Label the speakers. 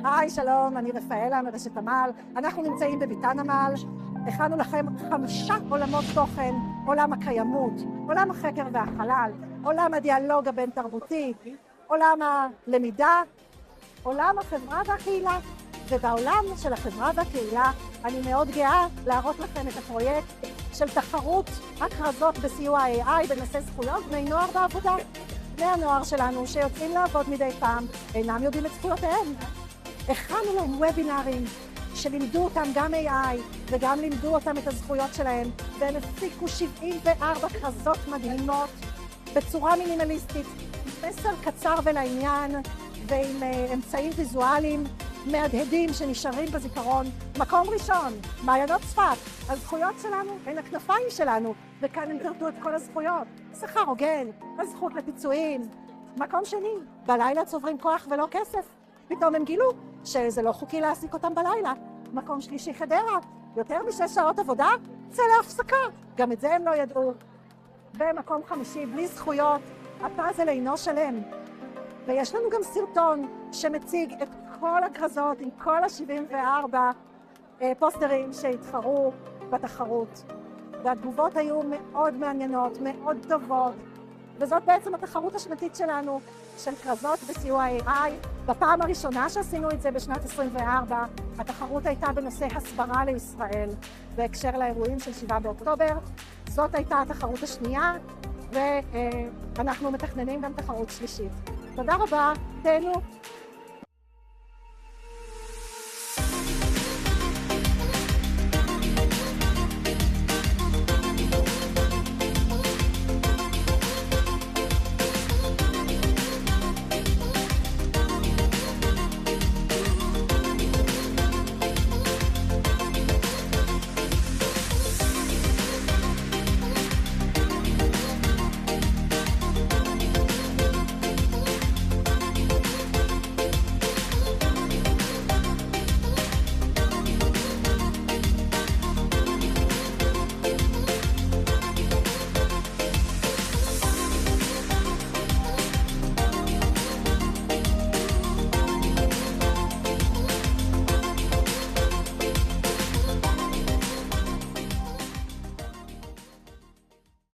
Speaker 1: היי, שלום, אני רפאלה מרשת עמל. אנחנו נמצאים בביתן עמל. הכנו לכם 5 עולמות תוכן: עולם הקיימות, עולם החקר והחלל, עולם הדיאלוג הבין-תרבותי, עולם הלמידה, עולם החברה והקהילה. ובעולם של החברה והקהילה אני מאוד גאה להראות לכם את הפרויקט של תחרות הכרזות בסיוע AI בנושא זכויות בני נוער בעבודה. בני הנוער שלנו שיוצאים לעבוד מדי פעם אינם יודעים את זכויותיהם. הכנו להם וובינרים שלימדו אותם גם AI וגם לימדו אותם את הזכויות שלהם, והם הפיקו 74 כרזות מדהימות בצורה מינימליסטית, מסר קצר ולעניין ועם אמצעים ויזואליים מהדהדים שנשארים בזיכרון. מקום ראשון, מעיינות צפת. הזכויות שלנו הן הכנפיים שלנו, וכאן הם תרדו את כל הזכויות: שכר הוגן, הזכות לפיצויים. מקום שני, בלילה צוברים כוח ולא כסף. פתאום הם גילו שזה לא חוקי להעסיק אותם בלילה. מקום שלישי, חדרה, יותר מ6 שעות עבודה, צא להפסקה. גם את זה הם לא ידעו. ומקום חמישי, בלי זכויות, הפאזל אינו שלם. ויש לנו גם סרטון שמציג את כל הכרזות עם כל ה74 פוסטרים שהתחרו בתחרות. והתגובות היו מאוד מעניינות, מאוד טובות. וזאת בעצם התחרות השנתית שלנו של כרזות בסיוע AI. בפעם הראשונה שעשינו את זה בשנת 24, התחרות הייתה בנושא הסברה לישראל בהקשר לאירועים של 7 באוקטובר. זאת הייתה התחרות השנייה, ואנחנו מתכננים גם תחרות שלישית. תודה רבה, תהנו.